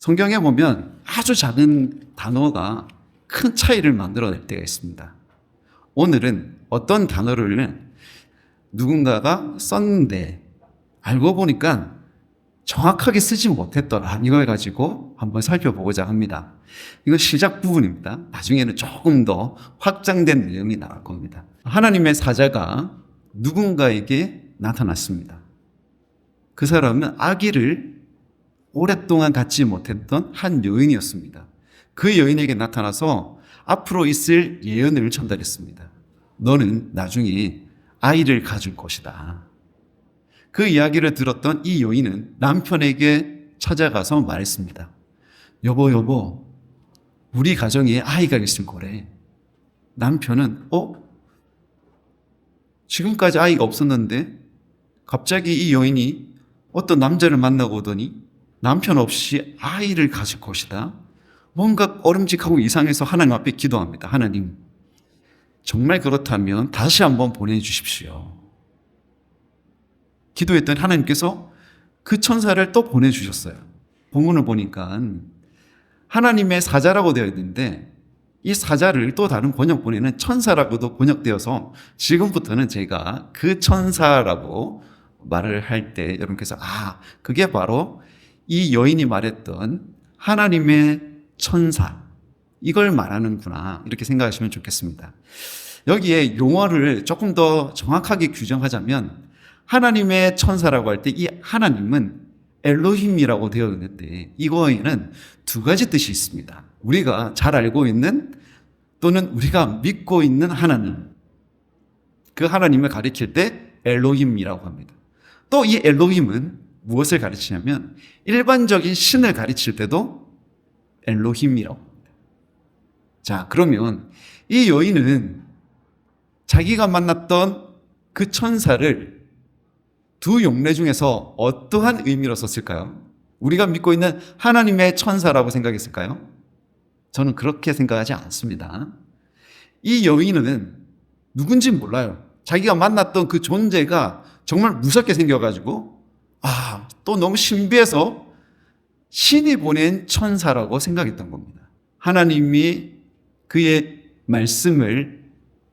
성경에 보면 아주 작은 단어가 큰 차이를 만들어낼 때가 있습니다. 오늘은 어떤 단어를 누군가가 썼는데 알고 보니까 정확하게 쓰지 못했더라. 이걸 가지고 한번 살펴보고자 합니다. 이거 시작 부분입니다. 나중에는 조금 더 확장된 내용이 나올 겁니다. 하나님의 사자가 누군가에게 나타났습니다. 그 사람은 아기를 오랫동안 갖지 못했던 한 여인이었습니다. 그 여인에게 나타나서 앞으로 있을 예언을 전달했습니다. 너는 나중에 아이를 가질 것이다. 그 이야기를 들었던 이 여인은 남편에게 찾아가서 말했습니다. 여보, 우리 가정에 아이가 있을 거래. 남편은 지금까지 아이가 없었는데 갑자기 이 여인이 어떤 남자를 만나고 오더니 남편 없이 아이를 가질 것이다. 뭔가 꺼림직하고 이상해서 하나님 앞에 기도합니다. 하나님, 정말 그렇다면 다시 한번 보내주십시오. 기도했더니 하나님께서 그 천사를 또 보내주셨어요. 본문을 보니까 하나님의 사자라고 되어 있는데 이 사자를 또 다른 번역본에는 천사라고도 번역되어서 지금부터는 제가 그 천사라고 말을 할 때 여러분께서 그게 바로 이 여인이 말했던 하나님의 천사, 이걸 말하는구나, 이렇게 생각하시면 좋겠습니다. 여기에 용어를 조금 더 정확하게 규정하자면 하나님의 천사라고 할 때 이 하나님은 엘로힘이라고 되어 있는데 이거에는 두 가지 뜻이 있습니다. 우리가 잘 알고 있는 또는 우리가 믿고 있는 하나님, 그 하나님을 가리킬 때 엘로힘이라고 합니다. 또 이 엘로힘은 무엇을 가르치냐면 일반적인 신을 가르칠 때도 엘로힘이라고 합니다. 자, 그러면 이 여인은 자기가 만났던 그 천사를 두 용례 중에서 어떠한 의미로 썼을까요? 우리가 믿고 있는 하나님의 천사라고 생각했을까요? 저는 그렇게 생각하지 않습니다. 이 여인은 누군지 몰라요. 자기가 만났던 그 존재가 정말 무섭게 생겨가지고 또 너무 신비해서 신이 보낸 천사라고 생각했던 겁니다. 하나님이 그의 말씀을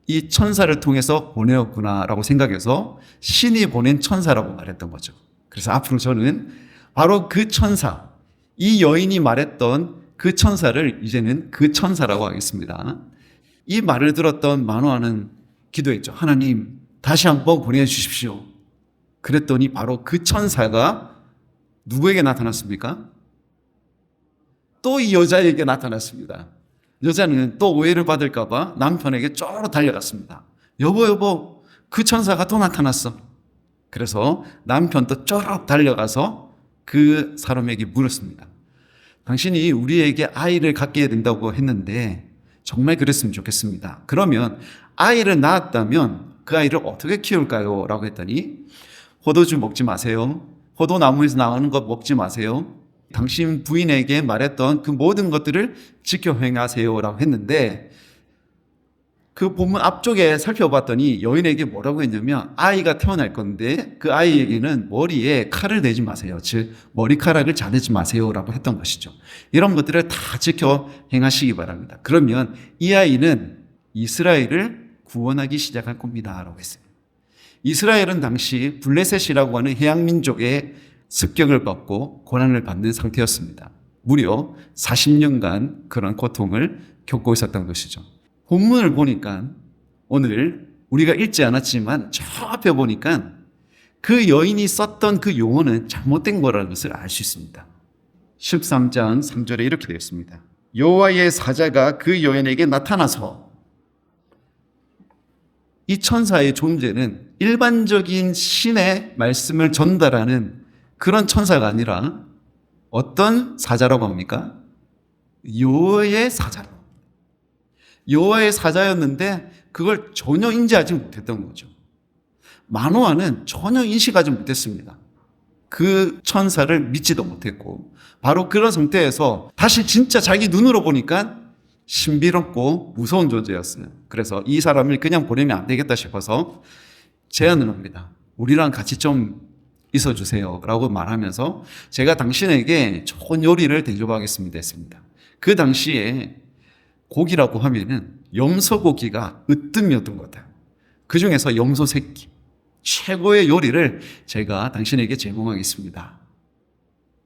이 천사를 통해서 보내었구나라고 생각해서 신이 보낸 천사라고 말했던 거죠. 그래서 앞으로 저는 바로 그 천사, 이 여인이 말했던 그 천사를 이제는 그 천사라고 하겠습니다. 이 말을 들었던 마노아는 기도했죠. 하나님, 다시 한번 보내주십시오. 그랬더니 바로 그 천사가 누구에게 나타났습니까? 또 이 여자에게 나타났습니다. 여자는 또 오해를 받을까봐 남편에게 쪼르 달려갔습니다. 여보, 그 천사가 또 나타났어. 그래서 남편도 쪼르 달려가서 그 사람에게 물었습니다. 당신이 우리에게 아이를 갖게 된다고 했는데 정말 그랬으면 좋겠습니다. 그러면 아이를 낳았다면 그 아이를 어떻게 키울까요? 라고 했더니 포도주 먹지 마세요. 포도나무에서 나오는 것 먹지 마세요. 당신 부인에게 말했던 그 모든 것들을 지켜 행하세요 라고 했는데 그 본문 앞쪽에 살펴봤더니 여인에게 뭐라고 했냐면 아이가 태어날 건데 그 아이에게는 머리에 칼을 대지 마세요. 즉 머리카락을 자르지 마세요 라고 했던 것이죠. 이런 것들을 다 지켜 행하시기 바랍니다. 그러면 이 아이는 이스라엘을 구원하기 시작할 겁니다 라고 했어요. 이스라엘은 당시 블레셋이라고 하는 해양민족의 습격을 받고 고난을 받는 상태였습니다. 무려 40년간 그런 고통을 겪고 있었던 것이죠. 본문을 보니까 오늘 우리가 읽지 않았지만 저 앞에 보니까 그 여인이 썼던 그 용어는 잘못된 거라는 것을 알 수 있습니다. 13장 3절에 이렇게 되어 있습니다. 여호와의 사자가 그 여인에게 나타나서, 이 천사의 존재는 일반적인 신의 말씀을 전달하는 그런 천사가 아니라 어떤 사자라고 합니까? 여호와의 사자라고. 여호와의 사자였는데 그걸 전혀 인지하지 못했던 거죠. 마노아는 전혀 인식하지 못했습니다. 그 천사를 믿지도 못했고 바로 그런 상태에서 다시 진짜 자기 눈으로 보니까 신비롭고 무서운 존재였어요. 그래서 이 사람을 그냥 보내면 안 되겠다 싶어서 제안을 합니다. 우리랑 같이 좀 있어주세요 라고 말하면서 제가 당신에게 좋은 요리를 대접하겠습니다 했습니다. 그 당시에 고기라고 하면은 염소고기가 으뜸이었던 것 같아요. 그 중에서 염소 새끼 최고의 요리를 제가 당신에게 제공하겠습니다.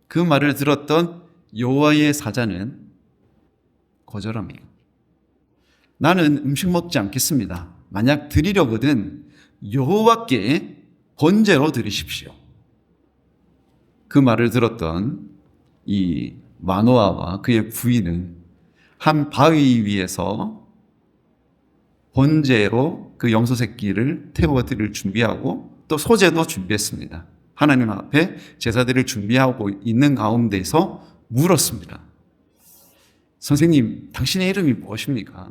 그 말을 들었던 여호와의 사자는 거절합니다. 나는 음식 먹지 않겠습니다. 만약 드리려거든 여호와께 번제로 드리십시오. 그 말을 들었던 이 마노아와 그의 부인은 한 바위 위에서 번제로 그 염소 새끼를 태워 드릴 준비하고 또 소제도 준비했습니다. 하나님 앞에 제사들을 준비하고 있는 가운데서 물었습니다. 선생님, 당신의 이름이 무엇입니까?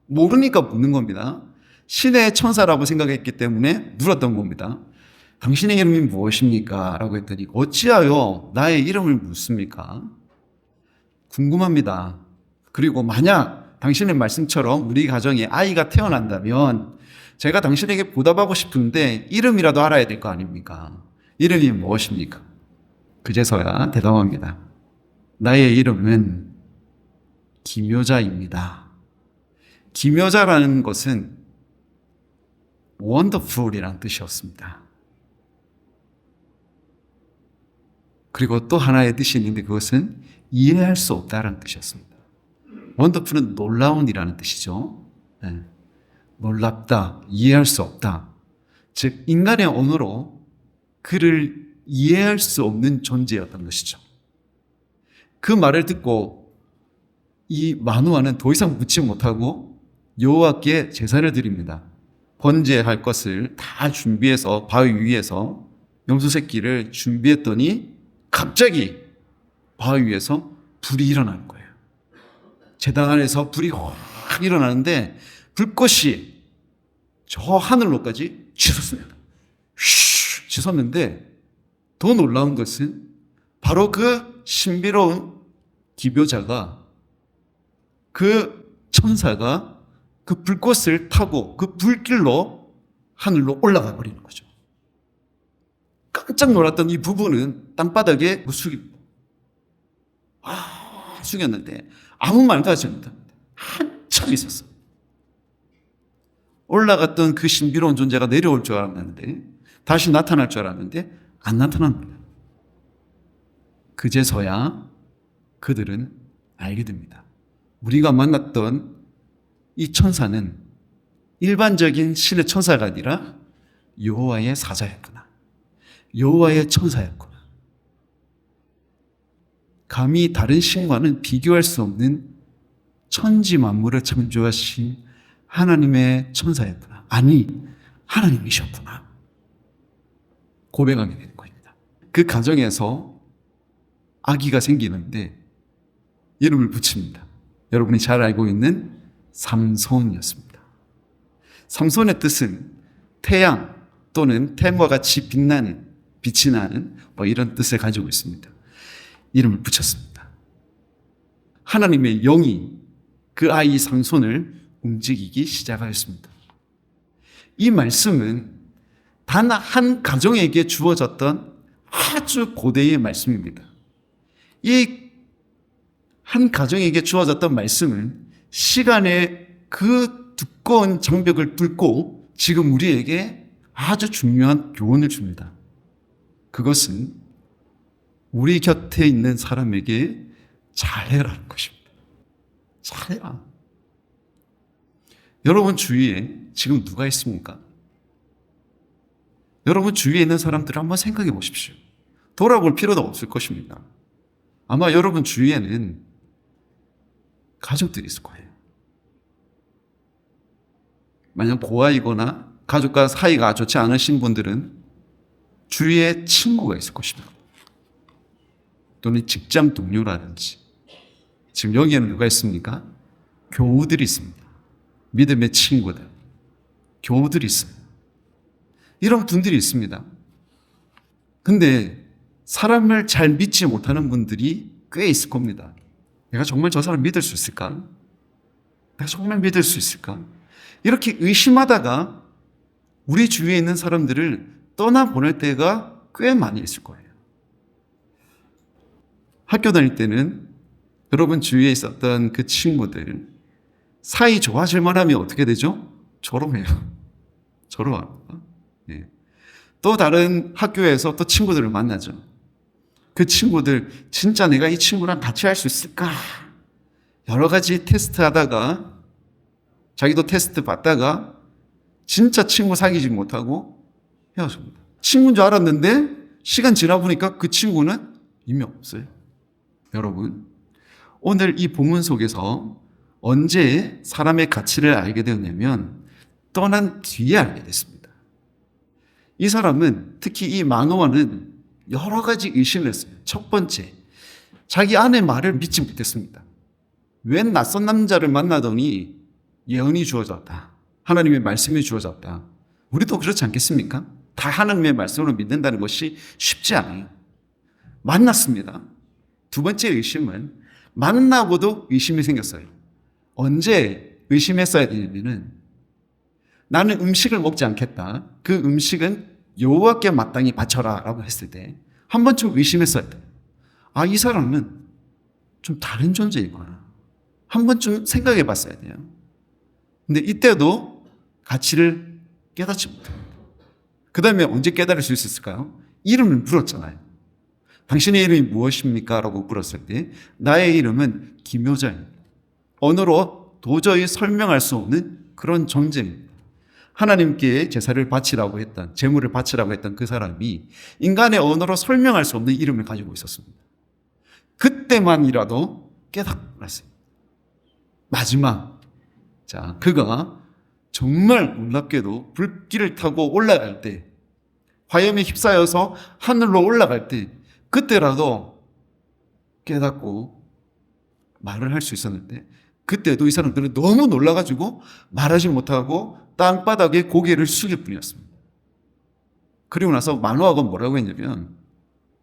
모르니까 묻는 겁니다. 신의 천사라고 생각했기 때문에 물었던 겁니다. 당신의 이름이 무엇입니까? 라고 했더니 어찌하여 나의 이름을 묻습니까? 궁금합니다. 그리고 만약 당신의 말씀처럼 우리 가정에 아이가 태어난다면 제가 당신에게 보답하고 싶은데 이름이라도 알아야 될 거 아닙니까? 이름이 무엇입니까? 그제서야 대답합니다. 나의 이름은 기묘자입니다. 기묘자라는 것은 wonderful이라는 뜻이었습니다. 그리고 또 하나의 뜻이 있는데 그것은 이해할 수 없다라는 뜻이었습니다. wonderful은 놀라운이라는 뜻이죠. 네. 놀랍다, 이해할 수 없다. 즉 인간의 언어로 그를 이해할 수 없는 존재였던 것이죠. 그 말을 듣고 이 마누아는 더 이상 묻지 못하고 여호와께 제사를 드립니다. 번제할 것을 다 준비해서 바위 위에서 염소 새끼를 준비했더니 갑자기 바위 위에서 불이 일어나는 거예요. 제단 안에서 불이 확 일어나는데 불꽃이 저 하늘로까지 치솟습니다. 휘 치솟는데 더 놀라운 것은 바로 그 신비로운 기묘자가 그 천사가 그 불꽃을 타고 그 불길로 하늘로 올라가 버리는 거죠. 깜짝 놀랐던 이 부부는 땅바닥에 숙였는데 아무 말도 하지 못합니다. 한참 있었어. 올라갔던 그 신비로운 존재가 내려올 줄 알았는데 다시 나타날 줄 알았는데 안 나타납니다. 그제서야 그들은 알게 됩니다. 우리가 만났던 이 천사는 일반적인 신의 천사가 아니라 여호와의 사자였구나. 여호와의 천사였구나. 감히 다른 신과는 비교할 수 없는 천지 만물을 창조하신 하나님의 천사였구나. 아니, 하나님이셨구나. 고백하게 되는 겁니다. 그 가정에서 아기가 생기는데 이름을 붙입니다. 여러분이 잘 알고 있는 삼손이었습니다. 삼손의 뜻은 태양 또는 태양과 같이 빛나는, 빛이 나는 이런 뜻을 가지고 있습니다. 이름을 붙였습니다. 하나님의 영이 그 아이 삼손을 움직이기 시작하였습니다. 이 말씀은 단 한 가정에게 주어졌던 아주 고대의 말씀입니다. 이 한 가정에게 주어졌던 말씀은 시간의 그 두꺼운 장벽을 뚫고 지금 우리에게 아주 중요한 교훈을 줍니다. 그것은 우리 곁에 있는 사람에게 잘해라는 것입니다. 잘해라. 여러분 주위에 지금 누가 있습니까? 여러분 주위에 있는 사람들을 한번 생각해 보십시오. 돌아볼 필요도 없을 것입니다. 아마 여러분 주위에는 가족들이 있을 거예요. 만약 고아이거나 가족과 사이가 좋지 않으신 분들은 주위에 친구가 있을 것입니다. 또는 직장 동료라든지. 지금 여기에는 누가 있습니까? 교우들이 있습니다. 믿음의 친구들. 교우들이 있어요. 이런 분들이 있습니다. 근데 사람을 잘 믿지 못하는 분들이 꽤 있을 겁니다. 내가 정말 저 사람 믿을 수 있을까? 내가 정말 믿을 수 있을까? 이렇게 의심하다가 우리 주위에 있는 사람들을 떠나보낼 때가 꽤 많이 있을 거예요. 학교 다닐 때는 여러분 주위에 있었던 그 친구들 사이 좋아질 만하면 어떻게 되죠? 졸업해요. 졸업합니다. 예. 또 다른 학교에서 또 친구들을 만나죠. 그 친구들 진짜 내가 이 친구랑 같이 할 수 있을까? 여러 가지 테스트 하다가 자기도 테스트 받다가 진짜 친구 사귀지 못하고 헤어집니다. 친구인 줄 알았는데 시간 지나 보니까 그 친구는 이미 없어요. 여러분, 오늘 이 본문 속에서 언제 사람의 가치를 알게 되었냐면 떠난 뒤에 알게 됐습니다. 이 사람은 특히 이 마노아는 여러 가지 의심을 했어요. 첫 번째, 자기 아내 말을 믿지 못했습니다. 웬 낯선 남자를 만나더니 예언이 주어졌다. 하나님의 말씀이 주어졌다. 우리도 그렇지 않겠습니까? 다 하나님의 말씀으로 믿는다는 것이 쉽지 않아요. 만났습니다. 두 번째 의심은 만나고도 의심이 생겼어요. 언제 의심했어야 되냐면은 나는 음식을 먹지 않겠다. 그 음식은 여호와께 마땅히 바쳐라 라고 했을 때 한 번쯤 의심했어야 돼요. 아, 이 사람은 좀 다른 존재이구나. 한 번쯤 생각해 봤어야 돼요. 근데 이때도 가치를 깨닫지 못합니다. 그 다음에 언제 깨달을 수 있었을까요? 이름을 물었잖아요. 당신의 이름이 무엇입니까? 라고 물었을 때 나의 이름은 기묘자입니다. 언어로 도저히 설명할 수 없는 그런 존재입니다. 하나님께 제사를 바치라고 했던, 제물을 바치라고 했던 그 사람이 인간의 언어로 설명할 수 없는 이름을 가지고 있었습니다. 그때만이라도 깨달았습니다. 마지막, 자, 그가 정말 놀랍게도 불길을 타고 올라갈 때, 화염에 휩싸여서 하늘로 올라갈 때, 그때라도 깨닫고 말을 할 수 있었는데, 그때도 이 사람들은 너무 놀라가지고 말하지 못하고 땅바닥에 고개를 숙일 뿐이었습니다. 그리고 나서 마노아가 뭐라고 했냐면,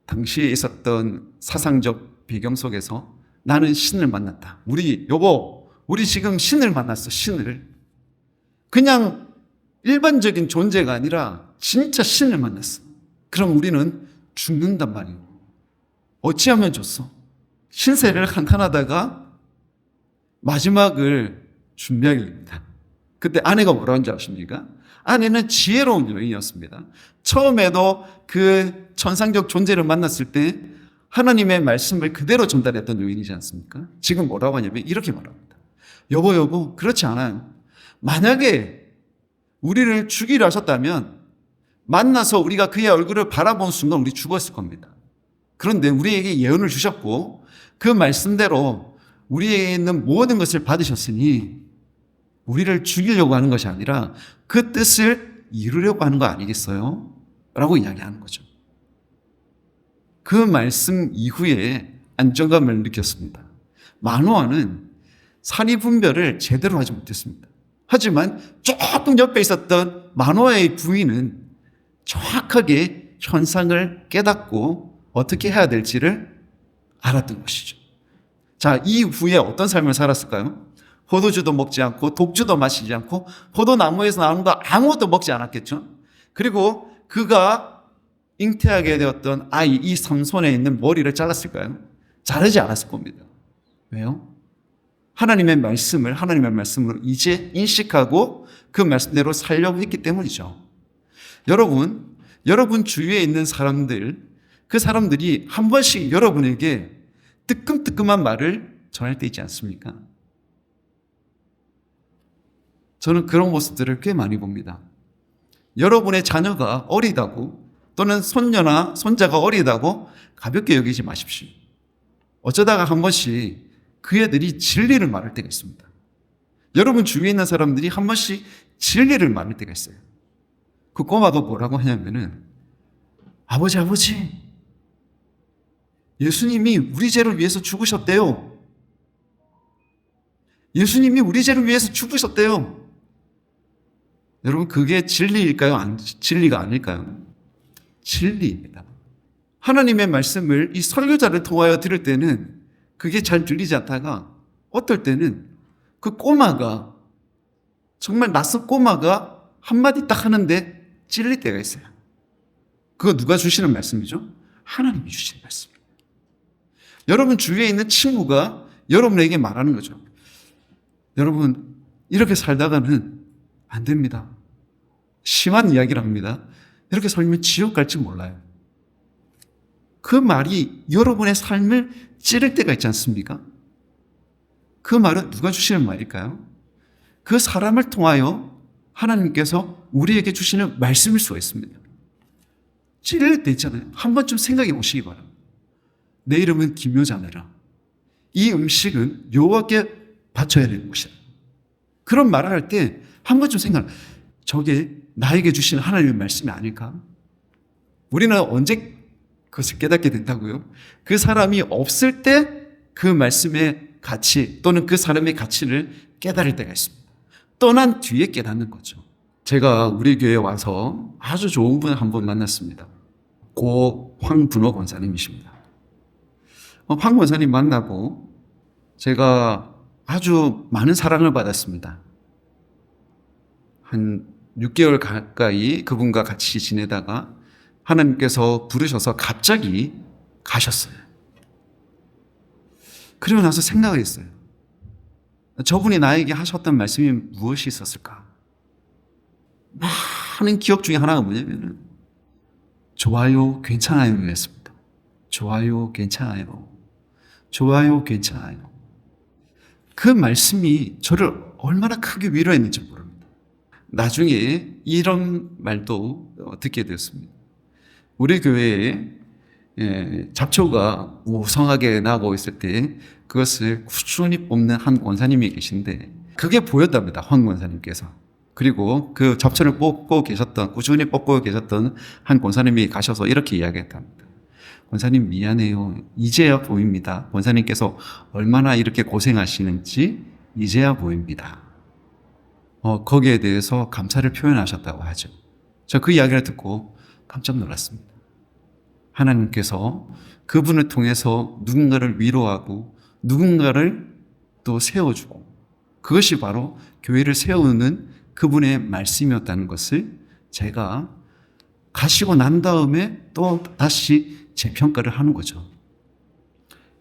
당시에 있었던 사상적 배경 속에서 나는 신을 만났다. 우리 지금 신을 만났어, 신을. 그냥 일반적인 존재가 아니라 진짜 신을 만났어. 그럼 우리는 죽는단 말이에요. 어찌하면 좋소? 신세를 한탄하다가 마지막을 준비하게 됩니다. 그때 아내가 뭐라고 한지 아십니까? 아내는 지혜로운 여인이었습니다. 처음에도 그 천상적 존재를 만났을 때 하나님의 말씀을 그대로 전달했던 여인이지 않습니까? 지금 뭐라고 하냐면 이렇게 말합니다. 여보, 그렇지 않아요. 만약에 우리를 죽이려 하셨다면 만나서 우리가 그의 얼굴을 바라본 순간 우리 죽었을 겁니다. 그런데 우리에게 예언을 주셨고 그 말씀대로 우리에게 있는 모든 것을 받으셨으니 우리를 죽이려고 하는 것이 아니라 그 뜻을 이루려고 하는 거 아니겠어요? 라고 이야기하는 거죠. 그 말씀 이후에 안정감을 느꼈습니다. 마노아는 산이 분별을 제대로 하지 못했습니다. 하지만 조금 옆에 있었던 마노아의 부인은 정확하게 현상을 깨닫고 어떻게 해야 될지를 알았던 것이죠. 자, 이후에 어떤 삶을 살았을까요? 포도주도 먹지 않고 독주도 마시지 않고 포도나무에서 나오는 거 아무것도 먹지 않았겠죠. 그리고 그가 잉태하게 되었던 아이 이 삼손에 있는 머리를 잘랐을까요? 자르지 않았을 겁니다. 왜요? 하나님의 말씀으로 이제 인식하고 그 말씀대로 살려고 했기 때문이죠. 여러분 주위에 있는 사람들, 그 사람들이 한 번씩 여러분에게 뜨끔뜨끔한 말을 전할 때 있지 않습니까? 저는 그런 모습들을 꽤 많이 봅니다. 여러분의 자녀가 어리다고 또는 손녀나 손자가 어리다고 가볍게 여기지 마십시오. 어쩌다가 한 번씩 그 애들이 진리를 말할 때가 있습니다. 여러분 주위에 있는 사람들이 한 번씩 진리를 말할 때가 있어요. 그 꼬마도 뭐라고 하냐면은 아버지 예수님이 우리 죄를 위해서 죽으셨대요. 예수님이 우리 죄를 위해서 죽으셨대요. 여러분 그게 진리일까요? 진리가 아닐까요? 진리입니다. 하나님의 말씀을 이 설교자를 통하여 들을 때는 그게 잘 들리지 않다가 어떨 때는 그 꼬마가 정말 낯선 꼬마가 한마디 딱 하는데 찔릴 때가 있어요. 그거 누가 주시는 말씀이죠? 하나님이 주시는 말씀. 여러분 주위에 있는 친구가 여러분에게 말하는 거죠. 여러분 이렇게 살다가는 안 됩니다. 심한 이야기를 합니다. 이렇게 살면 지옥 갈지 몰라요. 그 말이 여러분의 삶을 찌를 때가 있지 않습니까? 그 말은 누가 주시는 말일까요? 그 사람을 통하여 하나님께서 우리에게 주시는 말씀일 수가 있습니다. 찌를 때 있잖아요. 한 번쯤 생각해 보시기 바랍니다. 내 이름은 김효자매라. 이 음식은 여호와께 바쳐야 되는 것이다. 그런 말을 할 때 한 번쯤 저게 나에게 주시는 하나님의 말씀이 아닐까? 우리는 언제 그것을 깨닫게 된다고요? 그 사람이 없을 때 그 말씀의 가치 또는 그 사람의 가치를 깨달을 때가 있습니다. 떠난 뒤에 깨닫는 거죠. 제가 우리 교회에 와서 아주 좋은 분 한 분 만났습니다. 고 황분호 권사님이십니다. 황 권사님 만나고 제가 아주 많은 사랑을 받았습니다. 한 6개월 가까이 그분과 같이 지내다가 하나님께서 부르셔서 갑자기 가셨어요. 그러고 나서 생각을 했어요. 저분이 나에게 하셨던 말씀이 무엇이 있었을까? 많은 기억 중에 하나가 뭐냐면 좋아요, 괜찮아요 였습니다. 좋아요, 괜찮아요. 좋아요, 괜찮아요. 그 말씀이 저를 얼마나 크게 위로했는지 모릅니다. 나중에 이런 말도 듣게 되었습니다. 우리 교회에 잡초가 우성하게 나고 있을 때 그것을 꾸준히 뽑는 한 권사님이 계신데 그게 보였답니다. 황 권사님께서. 그리고 그 잡초를 꾸준히 뽑고 계셨던 한 권사님이 가셔서 이렇게 이야기했답니다. 권사님 미안해요. 이제야 보입니다. 권사님께서 얼마나 이렇게 고생하시는지 이제야 보입니다. 거기에 대해서 감사를 표현하셨다고 하죠. 저 그 이야기를 듣고 깜짝 놀랐습니다. 하나님께서 그분을 통해서 누군가를 위로하고 누군가를 또 세워주고 그것이 바로 교회를 세우는 그분의 말씀이었다는 것을 제가 가시고 난 다음에 또 다시 재평가를 하는 거죠.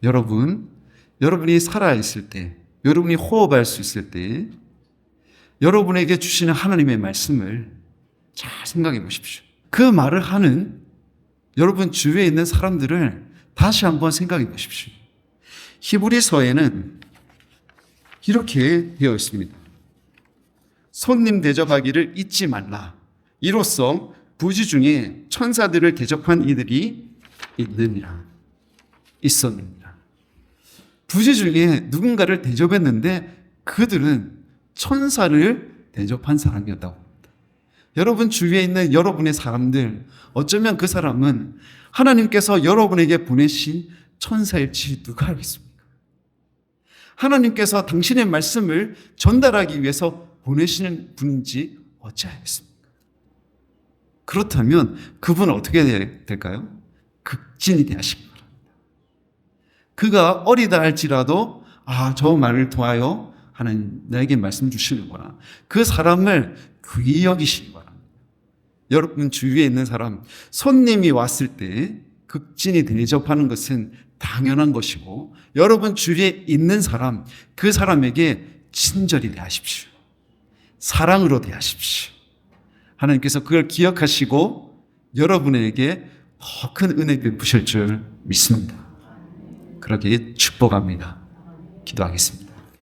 여러분이 살아있을 때, 여러분이 호흡할 수 있을 때 여러분에게 주시는 하나님의 말씀을 잘 생각해 보십시오. 그 말을 하는 여러분 주위에 있는 사람들을 다시 한번 생각해 보십시오. 히브리서에는 이렇게 되어 있습니다. 손님 대접하기를 잊지 말라. 이로써 부지 중에 천사들을 대접한 이들이 있었느니라. 부지 중에 누군가를 대접했는데 그들은 천사를 대접한 사람이었다고 합니다. 여러분 주위에 있는 여러분의 사람들, 어쩌면 그 사람은 하나님께서 여러분에게 보내신 천사일지 누가 알겠습니까? 하나님께서 당신의 말씀을 전달하기 위해서 보내시는 분인지 어찌 알겠습니까? 그렇다면 그분은 어떻게 될까요? 극진히 대하시기 바랍니다. 그가 어리다 할지라도 저 말을 통하여 하나님 나에게 말씀 주시는구나. 그 사람을 귀히 여기시기 바랍니다. 여러분 주위에 있는 사람, 손님이 왔을 때 극진히 대접하는 것은 당연한 것이고 여러분 주위에 있는 사람, 그 사람에게 친절히 대하십시오. 사랑으로 대하십시오. 하나님께서 그걸 기억하시고 여러분에게 더 큰 은혜 베푸실 줄 믿습니다. 그러기에 축복합니다. 기도하겠습니다.